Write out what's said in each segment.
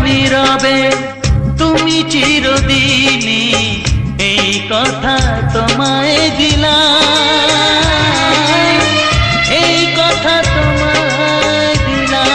নীরবে তুমি চিরদিনই এই কথা তোমায় দিলাম, এই কথা তোমায় দিলাম।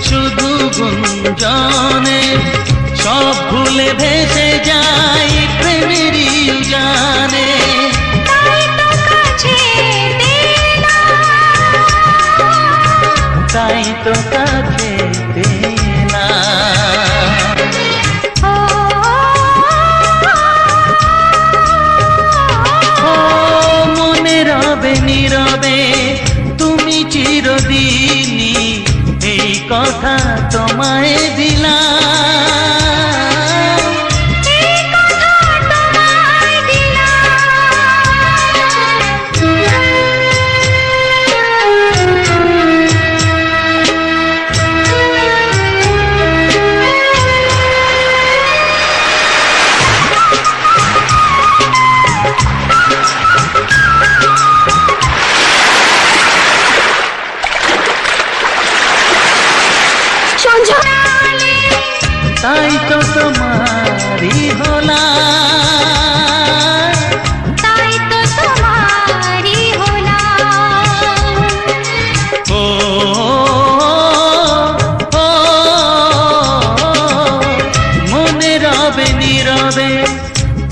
শুধু গুঞ্জনে সব ভুলে ভেসে যাই প্রেমেরই উজানে। তাই তো কাছে মনে রবে নীরবে তুমি চিরদিনই এই কথা তোমায় দিলাম, এই কথা তোমায় তাই তো তোমারি হলাম, তাই তো তোমারি হলাম। ও মনে রবে নীরবে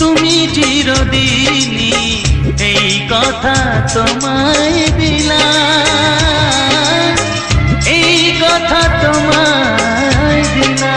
তুমি চিরদিনই এই কথা তোমায় দিলাম, এই কথা তোমায় দিলাম।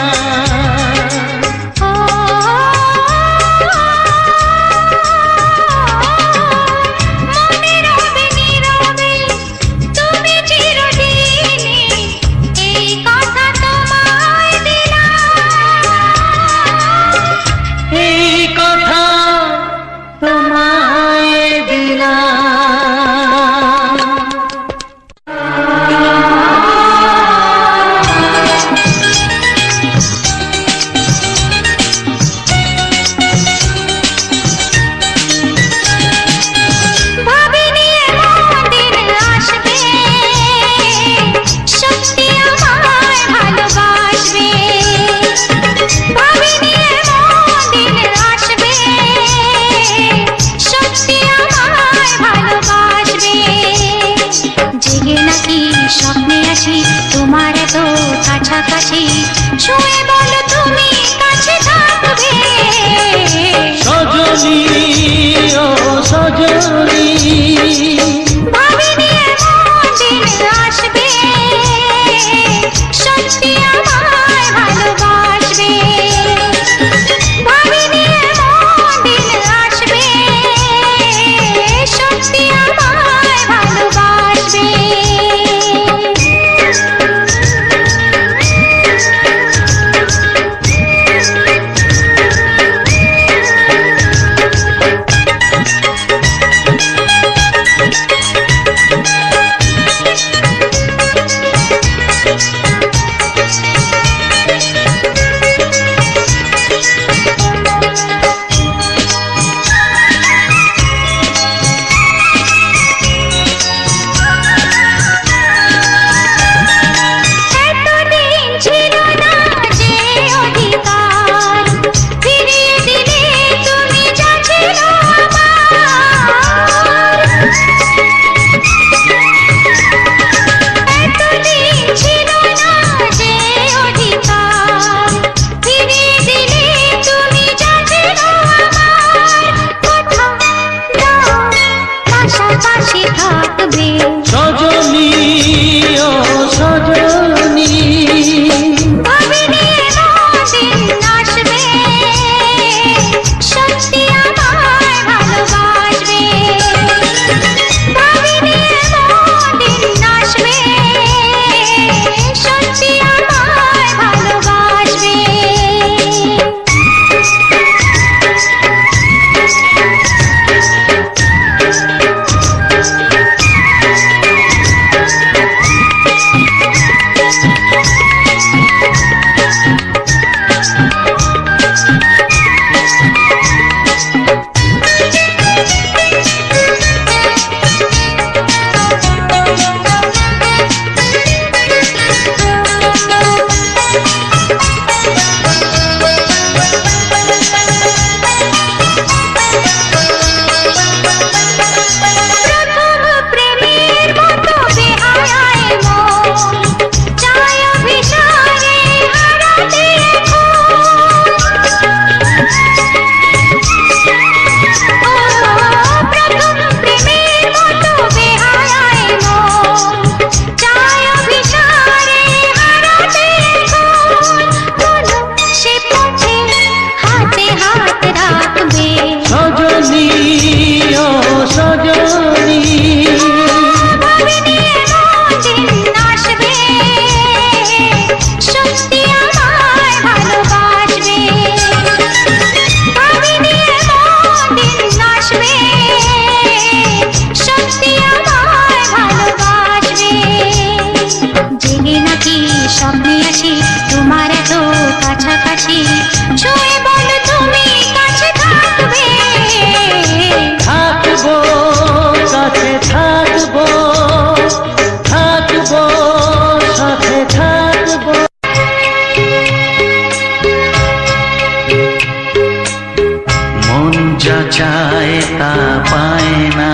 যা চায় তা পায় না,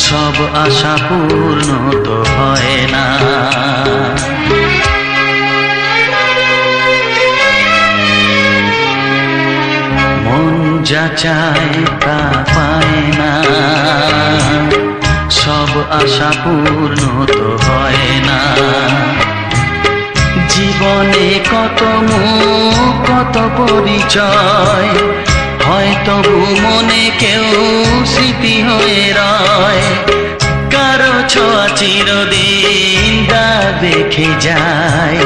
সব আশা পূর্ণ তো হয় না। মন যা চায় তা পায় না, সব আশা পূর্ণ তো হয় না। জীবনে কত মুখ কত পরিচয়, হয় তবু মনে কেউ স্মৃতি হয়ে রয়। কারো ছোঁয়া চিরদিন দাগ রেখে যায়।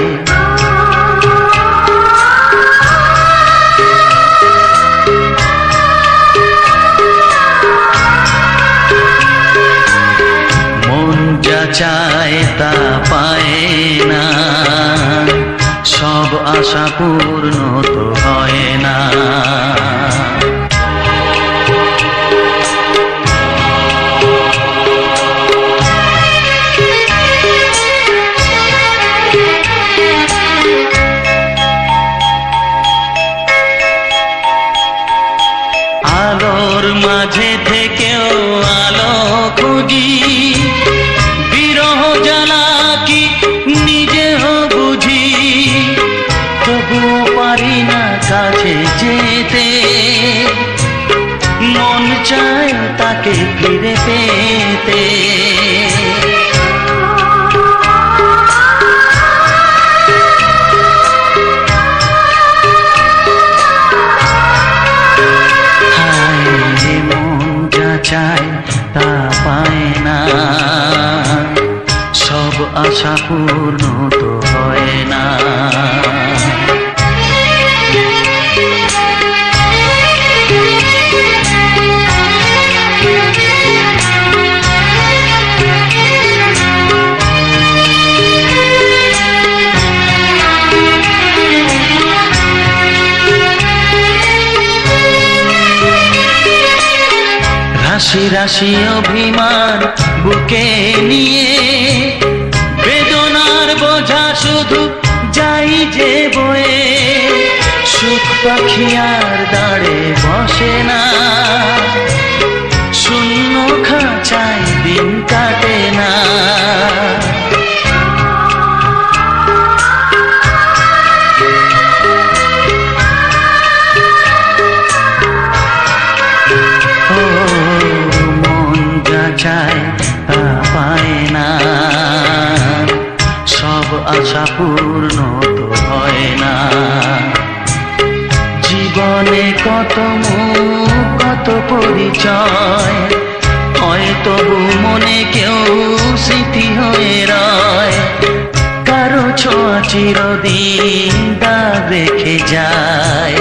মন যা চায় তা পায় না, সব আশা পূর্ণ তো হয় না। আলোর মাঝে থেকেও আলো খুঁজি, বিরহ জ্বালা কি নিজেও বুঝি। তবুও পারি না কাছে যেতে, মন চায় তাকে ফিরে পেতে। চায় তা পায় না, সব আশা পূর্ণ তো হয় না। রাশি রাশি অভিমান বুকে নিয়ে, বেদনার বোঝা শুধু যাই যে বয়ে। সুখ পাখি আর দাঁড়ে বসে না, শূন্য খাঁচায় দিন কাটে না। চায় তা পায় না, সব আশা পূর্ণ তো হয় না। জীবনে কত মুখ কত পরিচয়, হয় তবু মনে কেউ স্মৃতি হয়ে রয়। কারো ছোঁয়া চিরদিন দাগ রেখে যায়।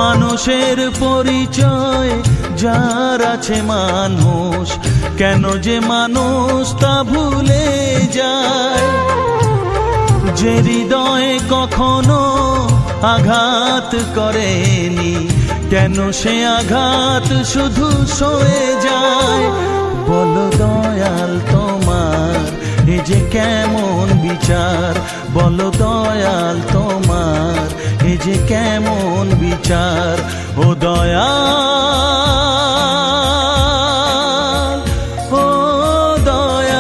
মানুষের পরিচয় যার আছে মানুষ, কেন যে মানুষ তা ভুলে যায়। যে হৃদয়ে কখনো আঘাত করেনি, কেন সে আঘাত শুধু সয়ে যায়। বলো দয়াল তোমার এ যে কেমন বিচার, বলো দয়াল তোমার এ যে কেমন বিচার। ও দয়াল, ও দয়াল।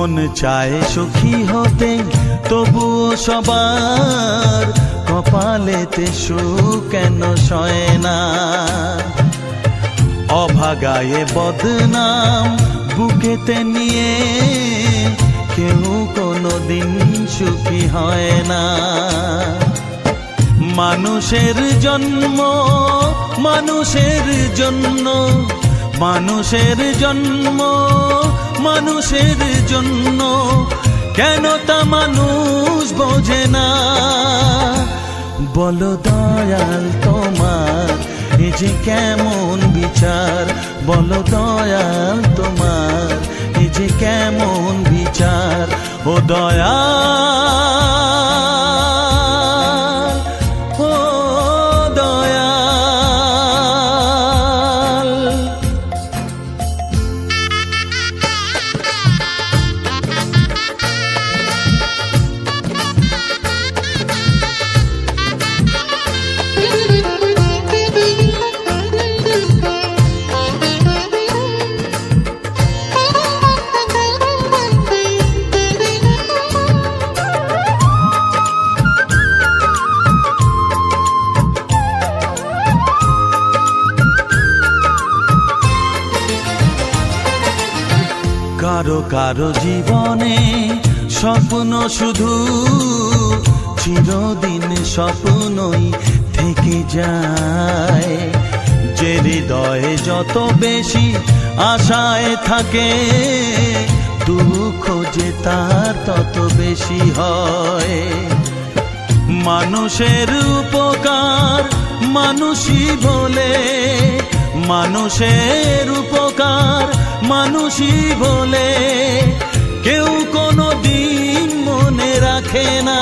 মন চায় সুখী হতে, তবুও সবার কপালেতে সুখ কেন সয় না। অভাগায়ে বদনাম বুকেতে নিয়ে কেউ কোনোদিন সুখী হয় না। মানুষের জন্ম মানুষের জন্য, মানুষের জন্ম মানুষের জন্য, কেন তা মানুষ বোঝে না। বলো দয়াল তোমার এ যে কেমন বিচার, বলো দয়াল তোমার এ যে কেমন বিচার। ও দয়াল, ও দয়াল। কারো কারো জীবনে স্বপ্ন শুধু চিরদিন স্বপ্নই থেকে যায়। যে হৃদয়ে যত বেশি আশায় থাকে, দুঃখ যে তার তত বেশি হয়। মানুষের উপকার মানুষই বলে, মানুষের উপকার মানুষই বলে, কেউ কোনো দিন মনে রাখে না।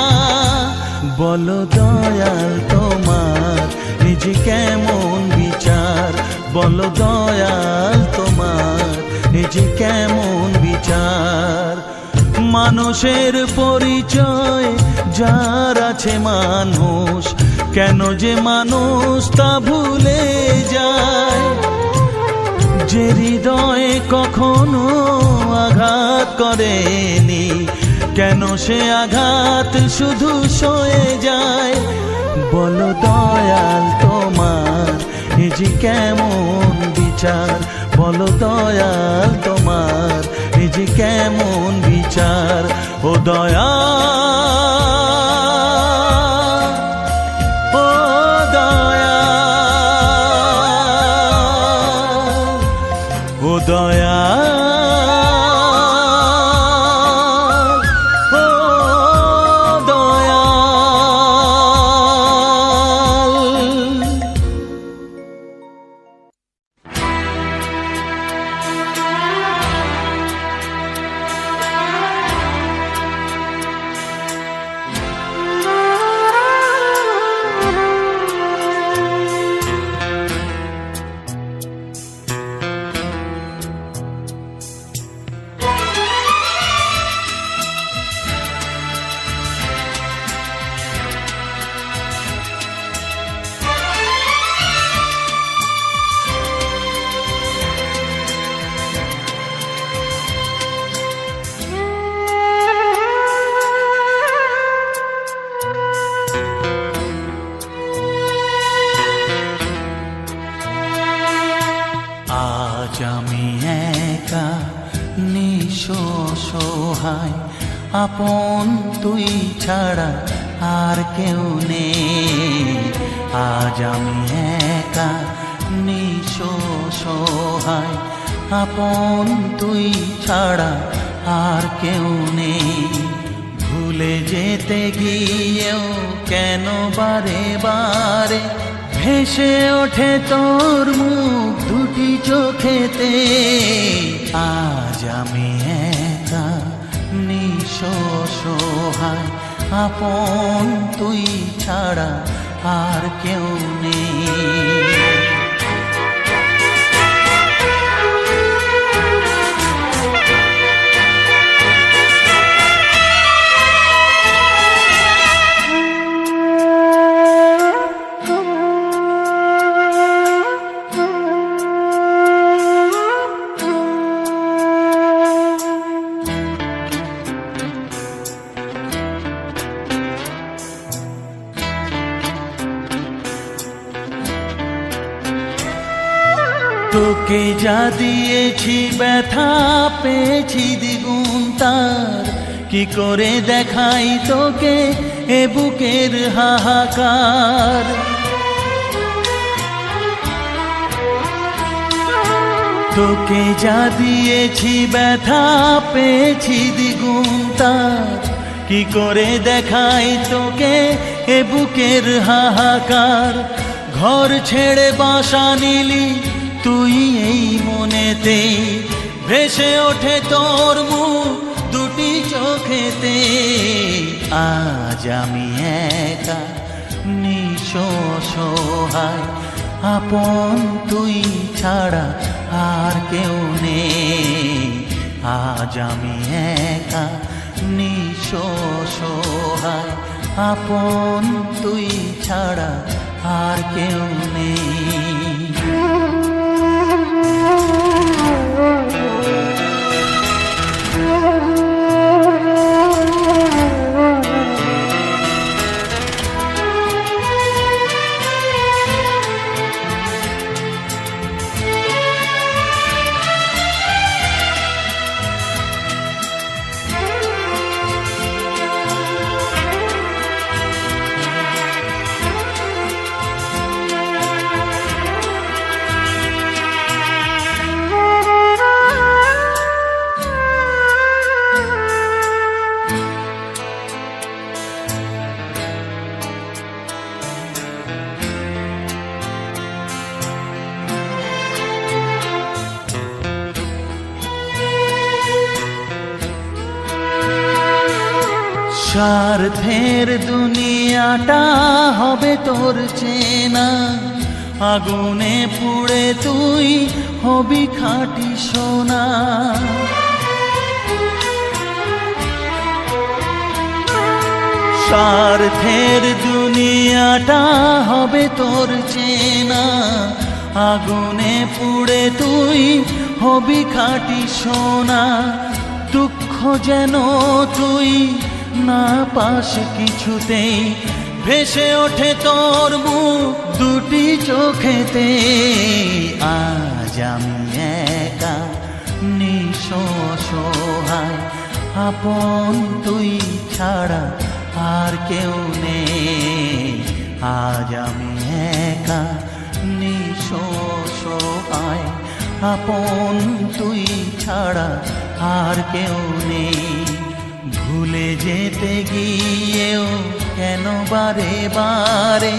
বলো দয়াল তোমার এ যে কেমন বিচার, বলো দয়াল তোমার এ যে কেমন বিচার। মানুষের পরিচয় যার আছে মানুষ, কেন যে মানুষ তা ভুলে যায়। যে হৃদয়ে কখনো আঘাত করেনি, কেন সে আঘাত শুধু সয়ে যায়। বলো দয়াল তোমার এ যে কেমন বিচার, বলো দয়াল তোমার এ যে কেমন বিচার। ও দয়াল, ও দয়াল, ও দয়াল, ও দয়াল। আজ আমি একা নিঃসহায়, আপন তুই ছাড়া আর কেউ নেই। আজ আমি একা নিঃসহায়, আপন তুই ছাড়া আর কেউ নেই। ভুলে যেতে গিয়েও কেন বারে বারে ভেসে ওঠে তোর মুখ দুটি চোখেতে। আজ আমি একা নিঃসহায়, আপন তুই ছাড়া আর কেউ নেই। তোকে যা দিয়েছি ব্যথা পেয়েছি দ্বিগুণ তার, কি করে দেখাই তোকে এ বুকের হাহাকার। তোকে যা দিয়েছি ব্যথা পেয়েছি দ্বিগুণ তার, কি করে দেখাই তোকে এ বুকের হাহাকার। ঘর ছেড়ে বাসা নিলি তুই এই মনেতে, ভেসে ওঠে তোর মুখ দুটি চোখেতে। আজ আমি একা নিঃস্ব অসহায়, আপন তুই ছাড়া আর কেউ নেই। আজ আমি একা নিঃস্ব অসহায়, আপন তুই ছাড়া আর কেউ নেই। স্বার্থের দুনিয়াটা হবে তোর চেনা, আগুনে পুড়ে তুই হবি খাঁটি সোনা। স্বার্থের দুনিয়াটা হবে তোর চেনা, আগুনে পুড়ে তুই হবি খাঁটি সোনা। দুঃখ যেন তুই না পাস কিছুতেই, ভেসে ওঠে তোর মুখ দুটি চোখেতে। আজ আমি একা নিঃস্ব অসহায়, আপন তুই ছাড়া আর কেউ নেই। আজ আমি একা নিঃস্ব অসহায়, আপন তুই ছাড়া আর কেউ নেই। ভুলে যেতে গিয়েও কেন বারে বারে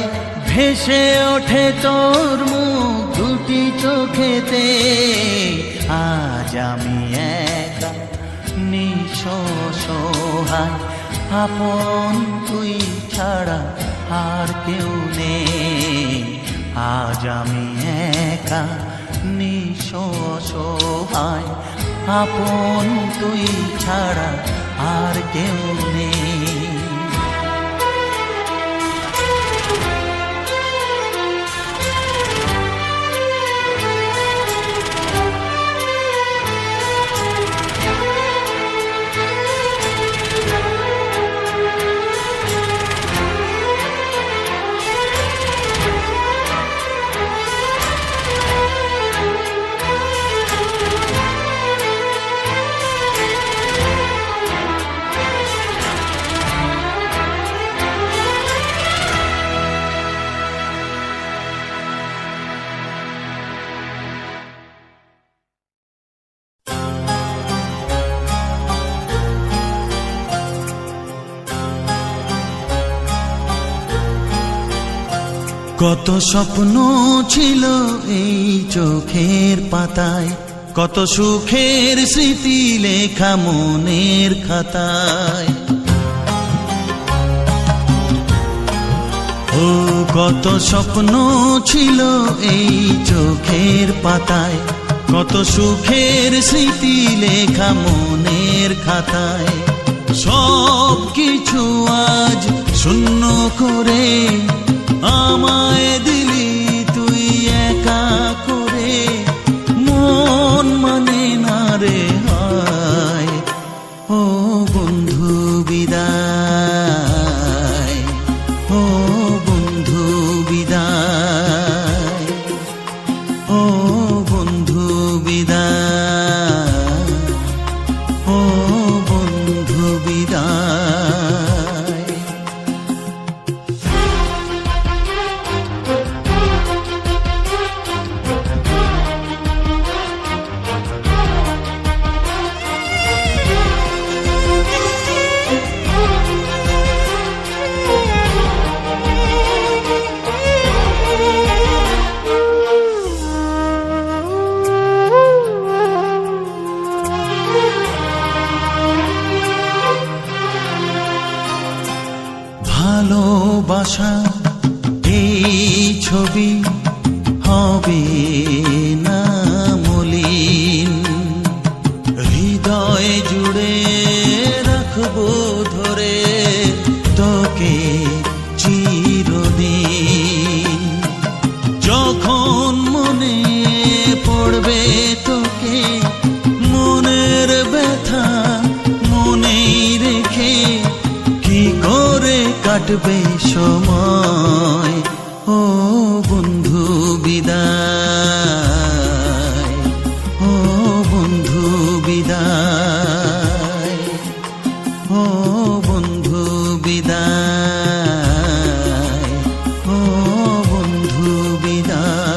ভেসে ওঠে তোর মুখ দুটি চোখেতে। আজ আমি একা নিঃস্ব অসহায়, আপন তুই ছাড়া আর কেউ নেই। আজ আমি একা নিঃস্ব অসহায়, আপন তুই ছাড়া আর কেউ নেই। কত স্বপ্ন ছিল এই চোখের পাতায়, কত সুখের স্মৃতি লেখা মনের খাতায়। ও কত স্বপ্ন ছিল এই চোখের পাতায়, কত সুখের স্মৃতি লেখা মনের খাতায়। সব কিছু আজ শূন্য করে আমায় দিলি তুই একা করে। মন মানে না রে হায়, ও বন্ধু বিদায়, ও বন্ধু বিদায়, ও বন্ধু বন্ধু বিদায়। ভালোবাসা এই ছবি হবে না মলিন, হৃদয় জুড়ে রাখবো ধরে তোকে চিরদিন। যখন মনে পড়বে তোকে, মনের ব্যথা মনেই রেখে কি করে কাটবে সময়। ও বন্ধু বিদায়, ও বন্ধু বিদায়, ও বন্ধু বিদায়, ও বন্ধু বিদায়।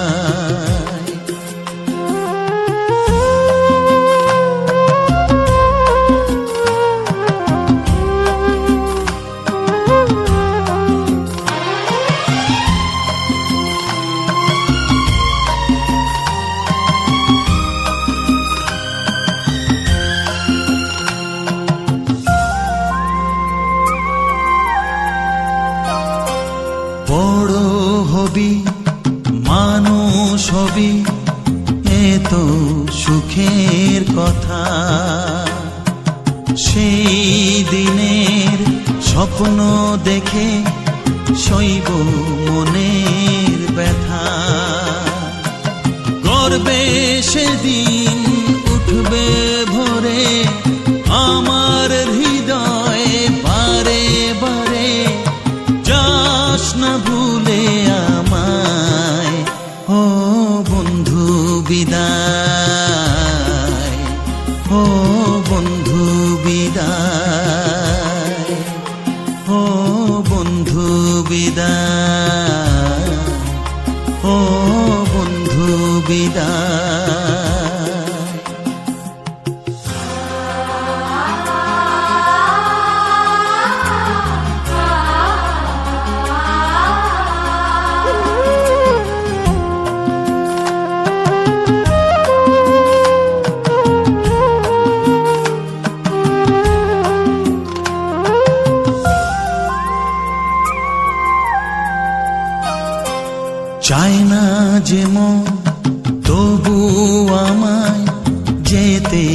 বড় হবি, মানুষ হবি, এত সুখের কথা। সেই দিনের স্বপ্ন দেখে সইব মনের ব্যথা। গর্বে সেদিন উঠবে ভরে আমার হৃদয়ে বারে বারে। যাস না ভুলে আমায়, ও বন্ধু বিদায়, ও বন্ধু বিদায়, ও বন্ধু বিদায়, ও বন্ধু বিদায়। চায় না যে মন তবু আমায় যেতে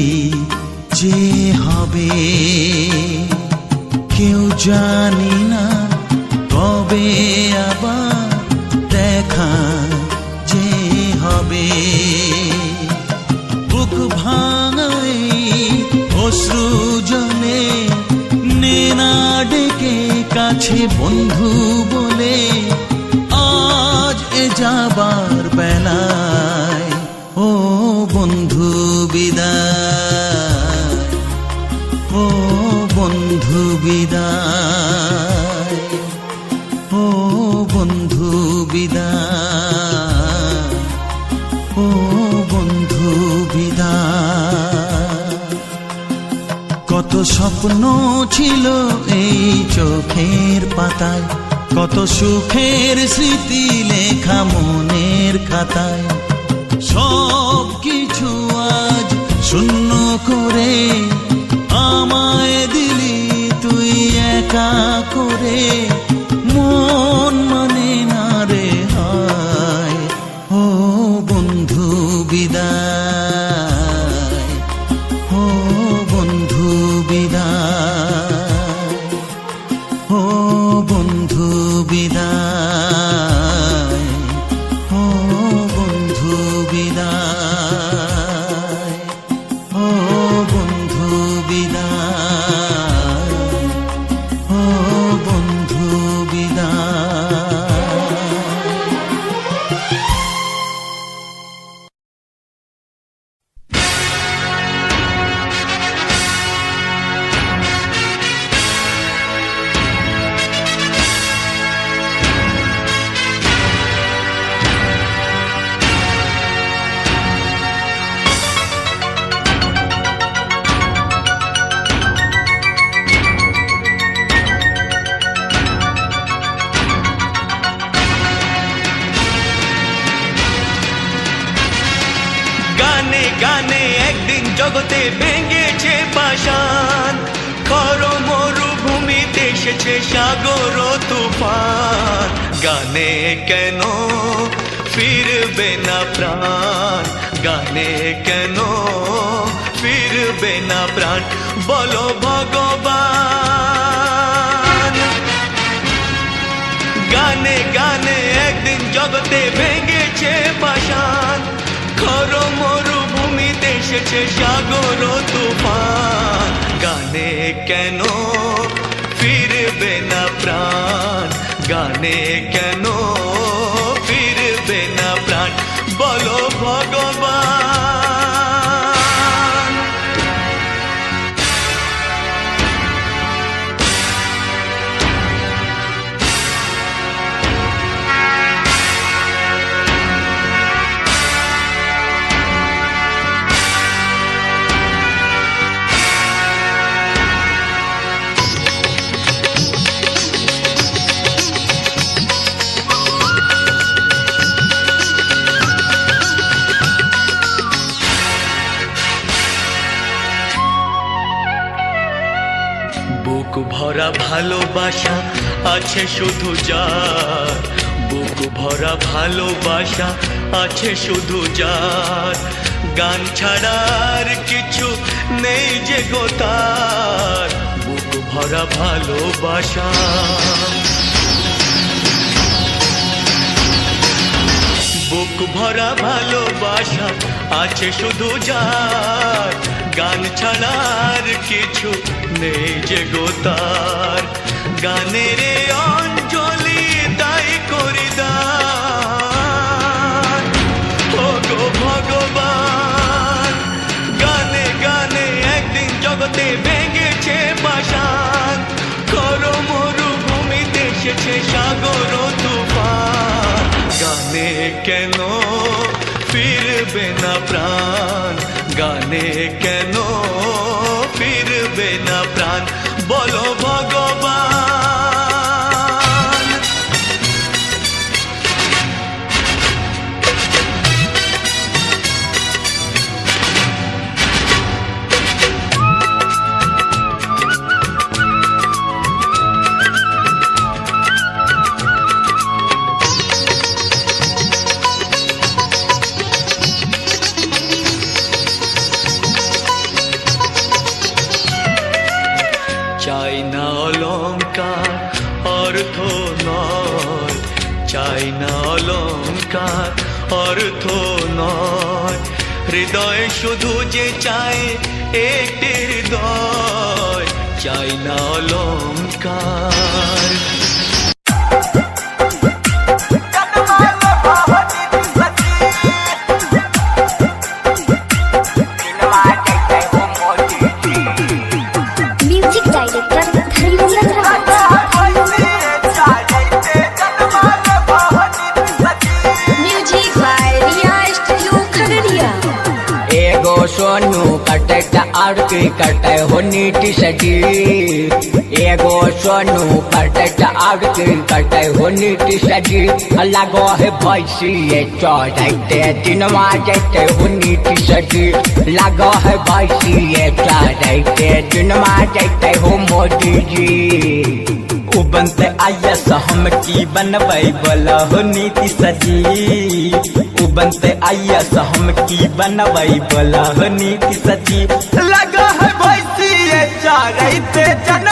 যে হবে। কেউ জানি না কবে আবার দেখা যে হবে। বুক ভাঙাই অশ্রু জলে নে না ডেকে কাছে বন্ধু বলে। আজ এ যাবার বেলায়, ও বন্ধু বিদায়, ও বন্ধু বিদায়, ও বন্ধু বিদায়, ও বন্ধু বিদায়। কত স্বপ্ন ছিল এই চোখের পাতায়, কত সুখের স্মৃতি লেখা মনের খাতায়। সব কিছু আজ শূন্য করে আমায় দিলি তুই একা করে। মন মানে না রে হায়, ও বন্ধু বিদায়, ও বন্ধু বিদায়, ও বন্ধু বিদায়, ও বন্ধু বিদায়, ও বন্ধু বিদায়, ও বন্ধু জগতে ভেঙেছে পাষাণ, খর মরুভূমিতে এসেছে সাগর তুফান। গানে কেন ফিরবে না প্রাণ, গানে কেন ফিরবে না প্রাণ, বলো ভগবান। গানে গানে একদিন জগতে ভেঙেছে পাষাণ, খর মরুভূমিতে এসেছে সাগর তুফান। গানে কেন ফিরবে না প্রাণ, গানে কেন ফিরবে না প্রাণ, বলো ভগবান। বুক ভরা ভালোবাসা আছে শুধু যার, বুক ভরা ভালোবাসা আছে শুধু যার, গান ছাড়ার কিছু নেই যে গো তার। বুক ভরা ভালোবাসা, বুক ভরা ভালোবাসা আছে শুধু যার, গান ছাড়ার কিছু নেই যে গো তার। গানের অঞ্জলি তাই করি দান, ও গো ভগবান। গানে গানে একদিন জগতে ভেঙেছে পাষাণ, খর মরুভূমিতে এসেছে সাগর তুফান। গানে কেন ফিরবে না প্রাণ, গানে কেন ফিরবে না প্রাণ, বলো ভগবান। চাই না অলংকার অর্থ নয়, চাই না অলংকার অর্থ নয়, হৃদয় শুধু যে চাই একটি হৃদয়, চাই না অলংকার। सोनू कटे आरती कटे हो नीति सजी, एगो सोनू कटे आरती कटे हो नीति सजी, लगो है भैंसी चढ़ते दिनवा जैते हो नीति सजी, लगो है भैंसी चढ़ते दिनवा जैते हो मोदी जी। उ बनते आयस हम की बनबै बोला हो नीति सजी, उ बनते आयस हम की बनबै बोला हो नीति सजी, लगा है भैंसी चढ़ते जन